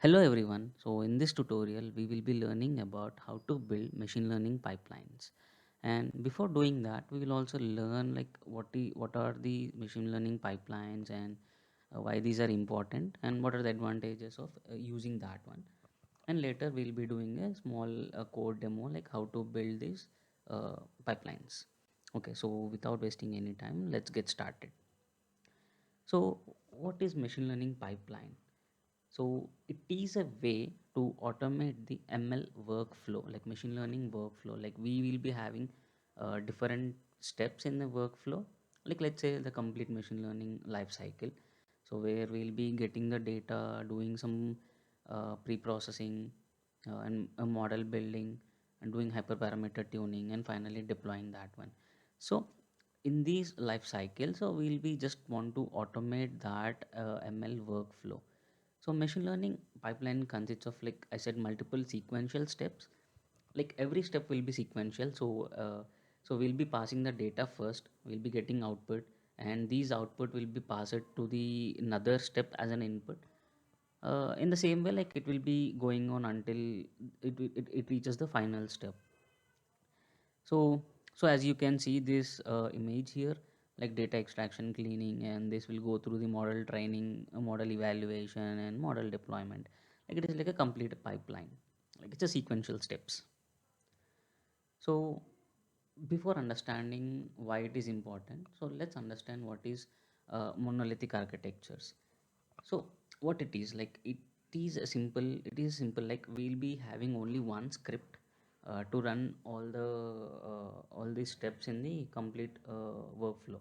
Hello everyone. So in this tutorial we will be learning about how to build machine learning pipelines. And before doing that we will also learn like what are the machine learning pipelines and why these are important and what are the advantages of using that one. And later we'll be doing a small code demo like how to build these pipelines. Okay, so without wasting any time, let's get started. So what is machine learning pipeline? So it is a way to automate the ML workflow, like machine learning workflow. Like we will be having different steps in the workflow. Like let's say the complete machine learning life cycle. So where we'll be getting the data, doing some pre-processing and a model building and doing hyperparameter tuning and finally deploying that one. So in these life cycles, so we'll be just want to automate that ML workflow. So machine learning pipeline consists of, like I said, multiple sequential steps. Like every step will be sequential. So we'll be passing the data first. We'll be getting output, and these output will be passed to the another step as an input. In the same way, like it will be going on until it reaches the final step. So so as you can see this image here, like data extraction, cleaning, and this will go through the model training, model evaluation, and model deployment. Like it is like a complete pipeline, like it's a sequential steps. So before understanding why it is important, so let's understand what is monolithic architectures. So what it is, like it is simple, like we'll be having only one script to run all these steps in the complete workflow.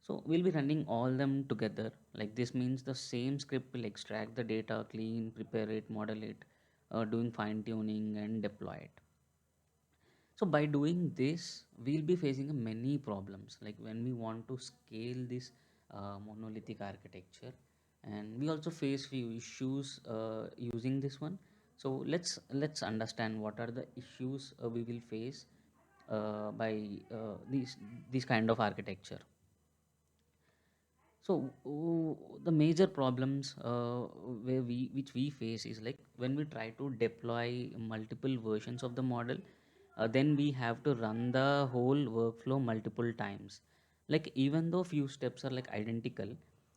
So we'll be running all them together. Like this means the same script will extract the data, clean, prepare it, model it, doing fine tuning and deploy it. So by doing this, we'll be facing a many problems. Like when we want to scale this monolithic architecture, and we also face few issues using this one. So let's understand what are the issues we will face by these kind of architecture. So the major problems which we face is like when we try to deploy multiple versions of the model, then we have to run the whole workflow multiple times. Like even though few steps are like identical,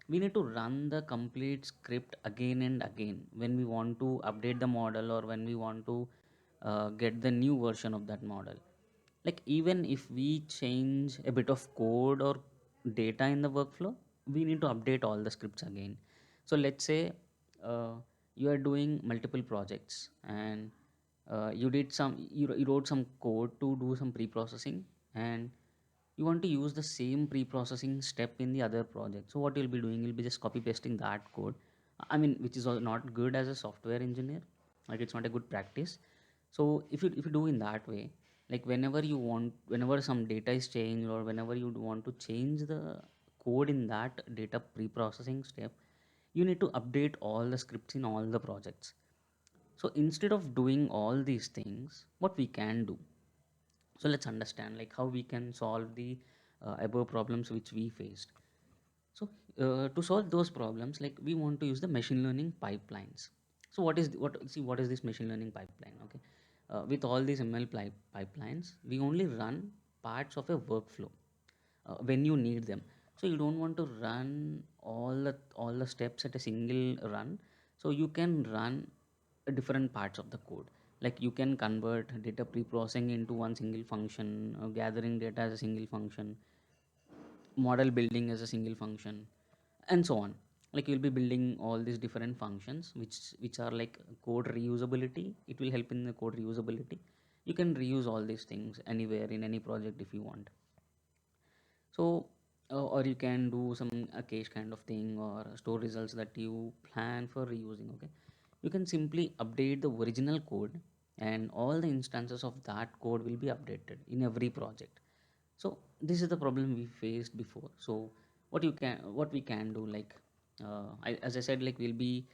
we need to run the complete script again and again when we want to update the model or when we want to get the new version of that model. Like even if we change a bit of code or data in the workflow, we need to update all the scripts again. So let's say uh, you are doing multiple projects, and you wrote some code to do some pre-processing, and you want to use the same pre-processing step in the other project. So what you'll be doing, you'll be just copy pasting that code. I mean, which is not good as a software engineer. Like it's not a good practice. So if you do in that way, like whenever some data is changed or whenever you want to change the code in that data pre-processing step, you need to update all the scripts in all the projects. So instead of doing all these things, what we can do, so let's understand like how we can solve the above problems which we faced. So to solve those problems, like we want to use the machine learning pipelines. So what is this machine learning pipeline? Okay, with all these pipelines, we only run parts of a workflow when you need them. So you don't want to run all the steps at a single run. So you can run different parts of the code. Like you can convert data pre-processing into one single function, gathering data as a single function, model building as a single function, and so on. Like you'll be building all these different functions which are like code reusability. It will help in the code reusability. You can reuse all these things anywhere in any project if you want. So or you can do some a cache kind of thing or store results that you plan for reusing. Okay, you can simply update the original code, and all the instances of that code will be updated in every project. So this is the problem we faced before. So what we can do, like as I said, like we'll be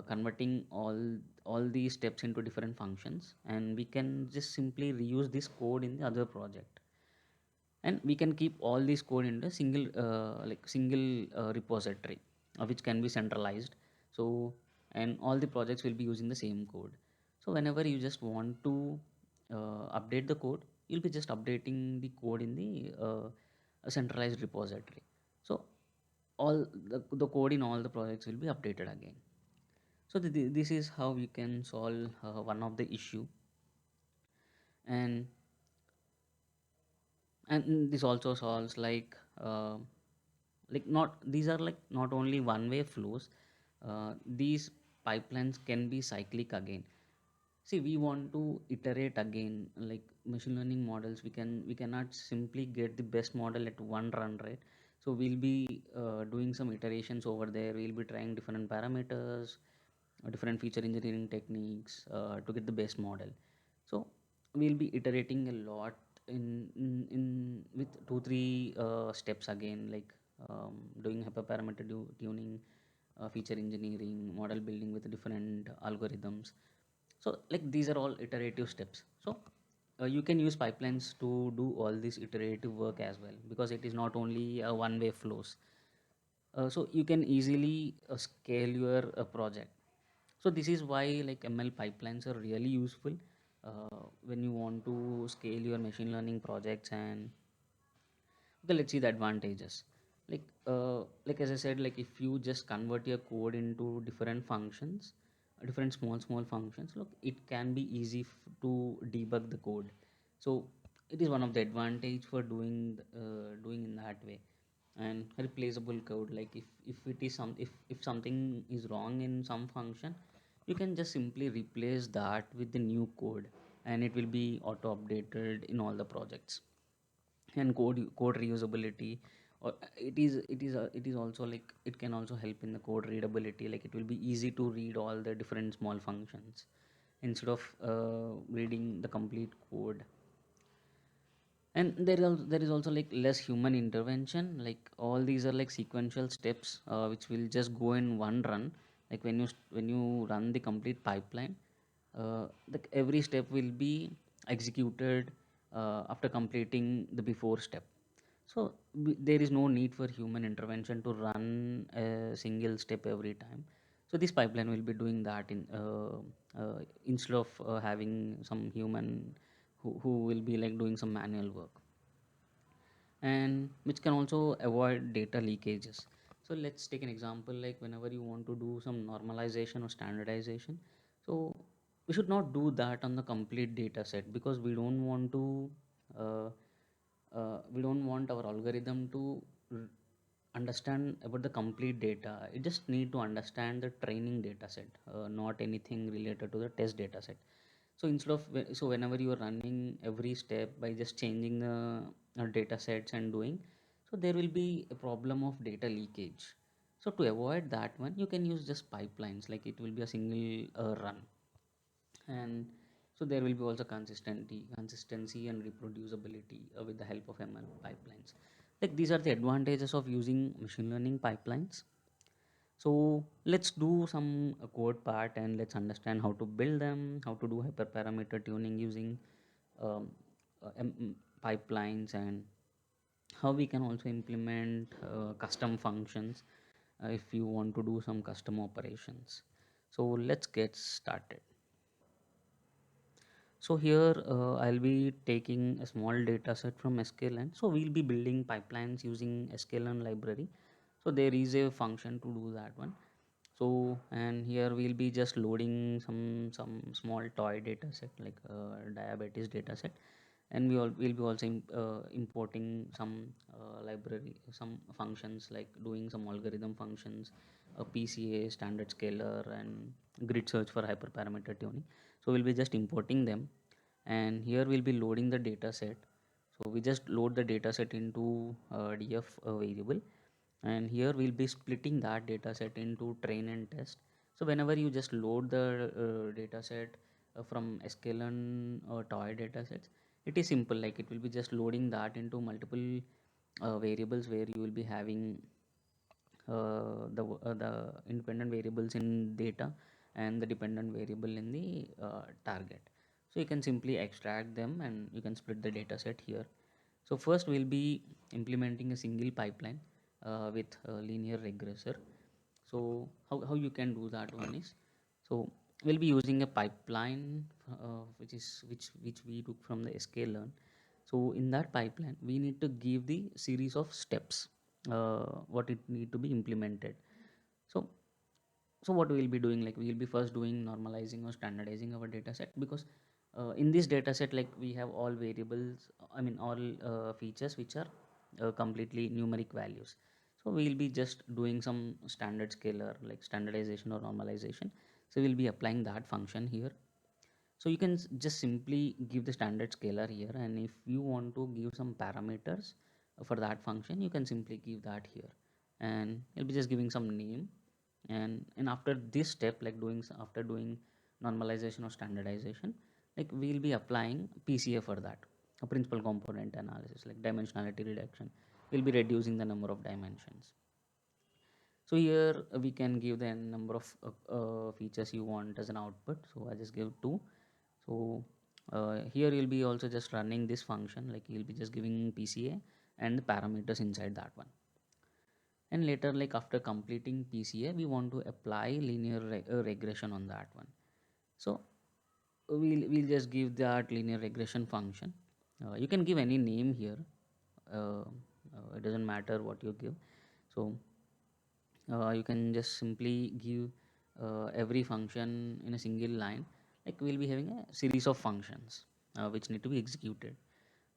converting all these steps into different functions, and we can just simply reuse this code in the other project, and we can keep all these code in a single repository which can be centralized. So and all the projects will be using the same code. So whenever you just want to update the code, you'll be just updating the code in the a centralized repository. So all the code in all the projects will be updated again. So this is how you can solve one of the issue. And and this also solves like not these are like not only one way flows. These pipelines can be cyclic again. See, we want to iterate again. Like machine learning models, we cannot simply get the best model at one run, right? So we'll be doing some iterations over there. We'll be trying different parameters, different feature engineering techniques to get the best model. So we'll be iterating a lot in with 2 3 steps again, like doing hyperparameter tuning, feature engineering, model building with different algorithms. So like these are all iterative steps. So you can use pipelines to do all this iterative work as well, because it is not only a one way flows. So you can easily scale your project. So this is why like ML pipelines are really useful when you want to scale your machine learning projects. And okay, let's see the advantages. Like as I said, like if you just convert your code into different functions, different small functions, look, it can be easy to debug the code. So it is one of the advantage for doing in that way. And replaceable code, like if it is some if something is wrong in some function, you can just simply replace that with the new code, and it will be auto updated in all the projects. And code reusability, or it is also like it can also help in the code readability. Like it will be easy to read all the different small functions instead of reading the complete code. And there is also like less human intervention. Like all these are like sequential steps which will just go in one run. Like when you run the complete pipeline, every step will be executed after completing the before step. So there is no need for human intervention to run a single step every time. So this pipeline will be doing that instead of having some human who will be like doing some manual work, and which can also avoid data leakages. So let's take an example, like whenever you want to do some normalization or standardization, so we should not do that on the complete data set, because uh, we don't want our algorithm to r- understand about the complete data. It just need to understand the training data set, not anything related to the test data set. So so whenever you are running every step by just changing the data sets and doing, so there will be a problem of data leakage. So to avoid that one, you can use just pipelines, like it will be a single run. And so there will be also consistency and reproducibility with the help of ML pipelines. Like these are the advantages of using machine learning pipelines. So let's do some code part, and let's understand how to build them, how to do hyperparameter tuning using um, pipelines, and how we can also implement custom functions if you want to do some custom operations. So let's get started. So here I'll be taking a small data set from sklearn. So we'll be building pipelines using sklearn library. So there is a function to do that one. So and here we'll be just loading some small toy data set, like diabetes data set. And will be also importing some library, some functions, like doing some algorithm functions, a PCA, standard scaler, and grid search for hyperparameter tuning. So we'll be just importing them, and here we'll be loading the data set. So we just load the data set into df variable, and here we'll be splitting that data set into train and test. So whenever you just load the data set from sklearn or toy data sets, it is simple, like it will be just loading that into multiple variables, where you will be having the independent variables in data and the dependent variable in the target. So you can simply extract them and you can split the data set here. So first we'll be implementing a single pipeline with a linear regressor. So how you can do that one is, so we'll be using a pipeline, which we took from the sklearn. So in that pipeline we need to give the series of steps, what it need to be implemented. So what we'll be doing, like we'll be first doing normalizing or standardizing our data set, because in this data set, like we have all variables, I mean all features which are completely numeric values. So we'll be just doing some standard scalar like standardization or normalization. So we'll be applying that function here. So you can just simply give the standard scalar here, and if you want to give some parameters for that function, you can simply give that here, and you'll be just giving some name. And after this step, like after doing normalization or standardization, like we'll be applying PCA for that, a principal component analysis, like dimensionality reduction. We'll be reducing the number of dimensions. So here we can give the number of features you want as an output. So I just give 2. So here you'll be also just running this function, like you'll be just giving PCA and the parameters inside that one. And later, like after completing PCA, we want to apply linear regression on that one. So we'll just give that linear regression function. You can give any name here. It doesn't matter what you give. So you can just simply give every function in a single line. Like we'll be having a series of functions which need to be executed.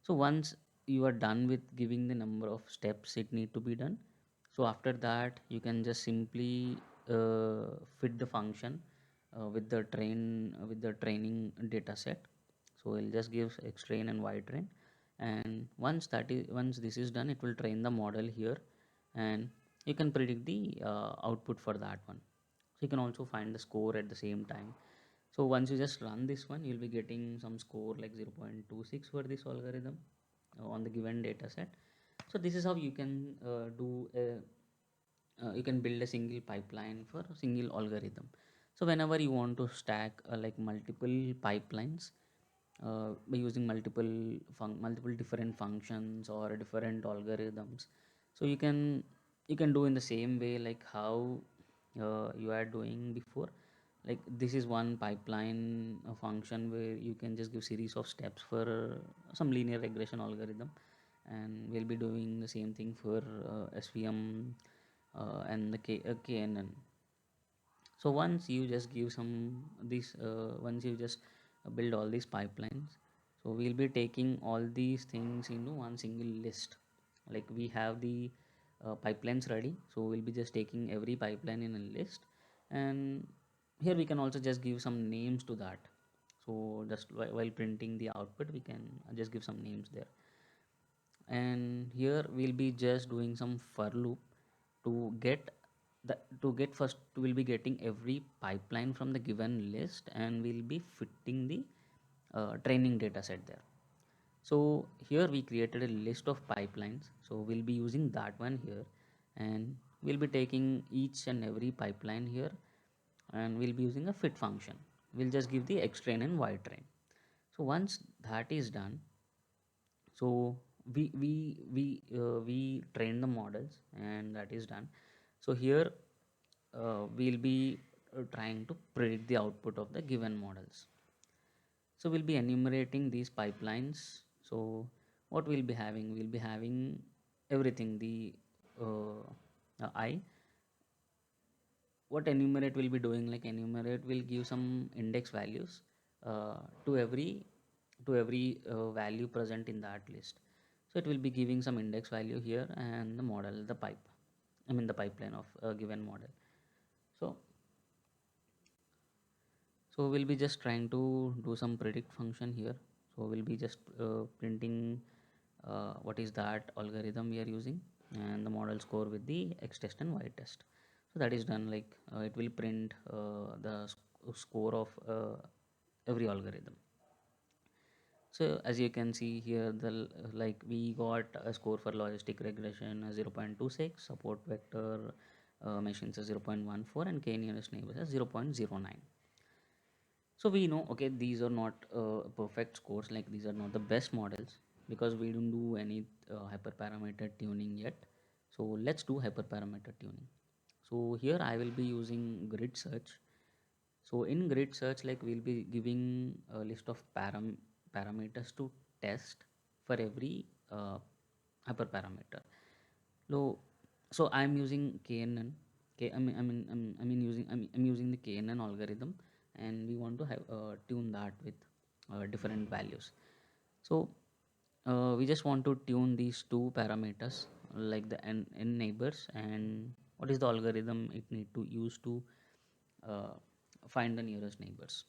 So once you are done with giving the number of steps it need to be done, so after that you can just simply fit the function with the training data set. So we'll just give x train and y train, and once this is done, it will train the model here, and you can predict the output for that one. So you can also find the score at the same time. So once you just run this one, you'll be getting some score like 0.26 for this algorithm on the given data set. So this is how you can you can build a single pipeline for a single algorithm. So whenever you want to stack like multiple pipelines by using multiple different functions or different algorithms, so you can do in the same way like how you are doing before. Like this is one pipeline function where you can just give series of steps for some linear regression algorithm, and we'll be doing the same thing for SVM and the KNN. So once you just give some these once you just build all these pipelines, so we'll be taking all these things into one single list. Like we have the pipelines ready, so we'll be just taking every pipeline in a list, and here we can also just give some names to that. So just while printing the output, we can just give some names there. And here we'll be just doing some for loop to get first we'll be getting every pipeline from the given list, and we'll be fitting the training data set there. So here we created a list of pipelines, so we'll be using that one here, and we'll be taking each and every pipeline here, and we'll be using a fit function. We'll just give the x train and y train. So once that is done, so we train the models, and that is done. So here we'll be trying to predict the output of the given models. So we'll be enumerating these pipelines. So what we'll be having everything, the uh, I what enumerate will be doing, like enumerate will give some index values uh, to every value present in that list. So it will be giving some index value here, and the model, the pipeline of a given model. So we'll be just trying to do some predict function here. So we'll be just printing what is that algorithm we are using, and the model score with the x test and y test. So that is done. Like it will print the score of every algorithm. So as you can see here, like we got a score for logistic regression 0.26, support vector machines 0.14, and k nearest neighbors 0.09. So we know, okay, these are not perfect scores, like these are not the best models, because we don't do any hyperparameter tuning yet. So let's do hyperparameter tuning. So here I will be using grid search. So in grid search, like we'll be giving a list of parameters to test for every hyperparameter. So so I'm using KNN. I'm using the KNN algorithm, and we want to have tune that with different values. So we just want to tune these two parameters, like the n neighbors, and what is the algorithm it need to use to uh, find the nearest neighbors.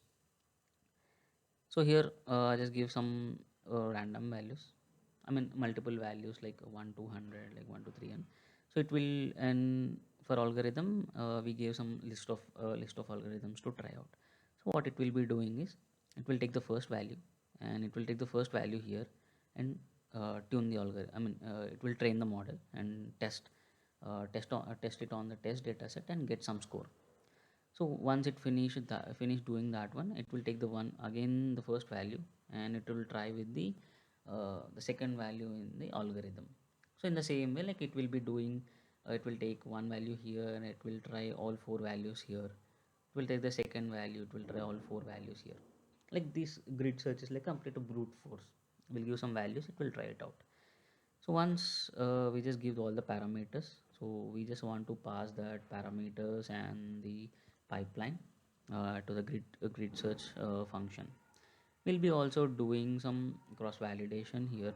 So here I just give some random values. I mean multiple values like 1 to 100, like 1 to 3, and so it will. And for algorithm, we gave some list of algorithms to try out. So what it will be doing is it will take the first value, and it will take the first value here, and tune the algorithm. It will train the model and test it on the test data set and get some score. So once it finish doing that one, it will take the one again the first value, and it will try with the second value in the algorithm. So in the same way, like it will be doing, it will take one value here and it will try all four values here. It will take the second value, it will try all four values here. Like this grid search is like complete brute force. We'll give some values, it will try it out. So once we just give all the parameters, so we just want to pass that parameters and the pipeline to the grid search function. We'll be also doing some cross validation here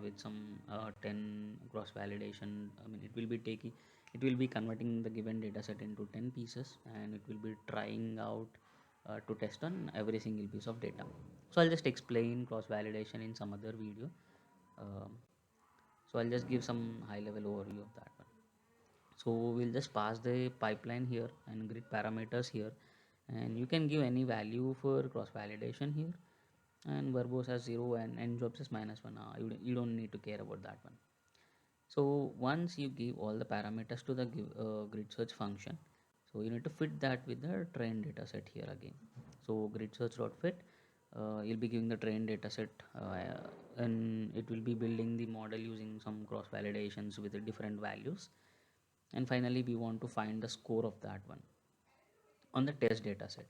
with some 10 cross validation. It will be converting the given data set into 10 pieces, and it will be trying out to test on every single piece of data. So I'll just explain cross validation in some other video. Um, so I'll just give some high level overview of that one. So we'll just pass the pipeline here and grid parameters here, and you can give any value for cross validation here, and verbose as 0 and n jobs as -1. You don't need to care about that one. So once you give all the parameters to the grid search function, so you need to fit that with the trained data set here again. So grid search dot fit, you'll be giving the trained data set, and it will be building the model using some cross validations with the different values. And finally, we want to find the score of that one on the test data set.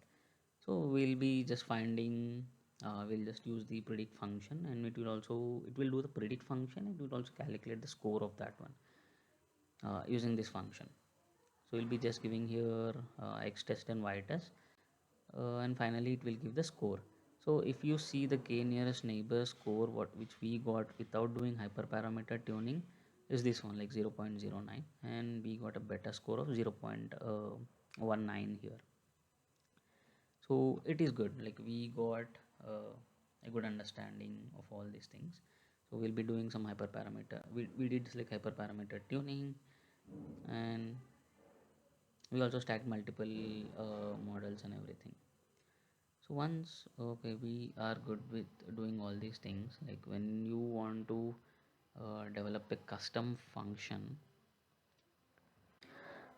So we'll be just finding, we'll just use the predict function, and it will do the predict function. It will also calculate the score of that one using this function. So we'll be just giving here x test and y test, and finally it will give the score. So if you see the k nearest neighbor score, what which we got without doing hyperparameter tuning, is this one, like 0.09, and we got a better score of 0.19 here. So it is good, like we got uh, a good understanding of all these things. So we'll be doing some hyperparameter, we did like hyperparameter tuning, and we also stacked multiple models and everything. So once okay, we are good with doing all these things, like when you want to develop a custom function.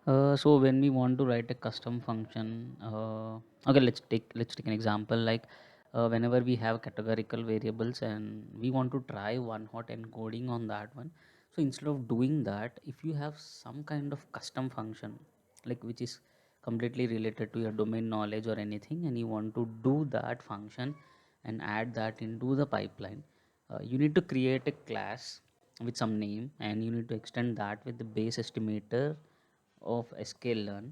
So when we want to write a custom function, okay, let's take an example, like whenever we have categorical variables and we want to try one hot encoding on that one. So instead of doing that, if you have some kind of custom function, like which is completely related to your domain knowledge or anything, and you want to do that function and add that into the pipeline, you need to create a class with some name, and you need to extend that with the base estimator of sklearn.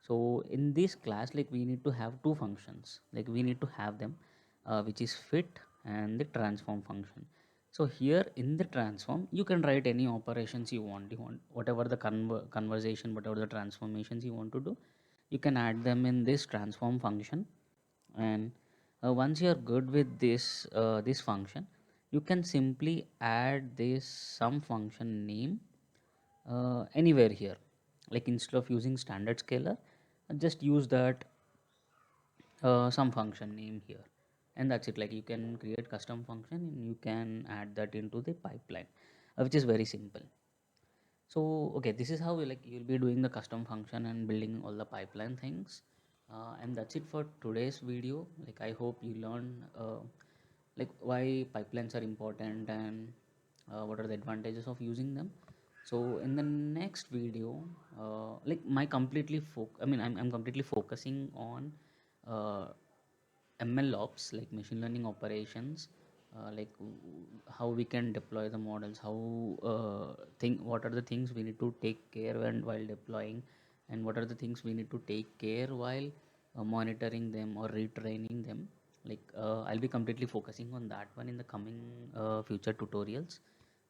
So in this class, like we need to have two functions, like we need to have them, which is fit and the transform function. So here in the transform, you can write any operations you want whatever the conversation, whatever the transformations you want to do, you can add them in this transform function. And once you are good with this function, you can simply add this some function name anywhere here. Like instead of using standard scalar, just use that some function name here, and that's it. Like you can create custom function and you can add that into the pipeline, which is very simple. So okay, this is how like you'll be doing the custom function and building all the pipeline things. And that's it for today's video. Like I hope you learn like why pipelines are important, and what are the advantages of using them. So in the next video, like my completely I mean, I'm completely focusing on uh, ML ops, like machine learning operations, like how we can deploy the models, how what are the things we need to take care when while deploying, and what are the things we need to take care while monitoring them or retraining them. Like I'll be completely focusing on that one in the coming future tutorials,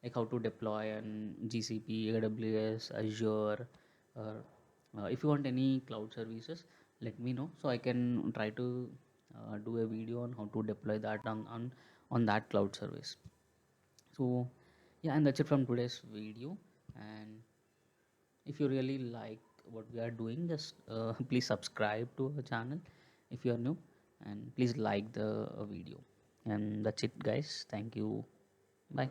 like how to deploy on GCP, AWS, Azure, or if you want any cloud services, let me know so I can try to do a video on how to deploy that on that cloud service. So yeah, and that's it from today's video. And if you really like what we are doing, just please subscribe to our channel if you are new, and please like the video. And that's it, guys. Thank you. Bye.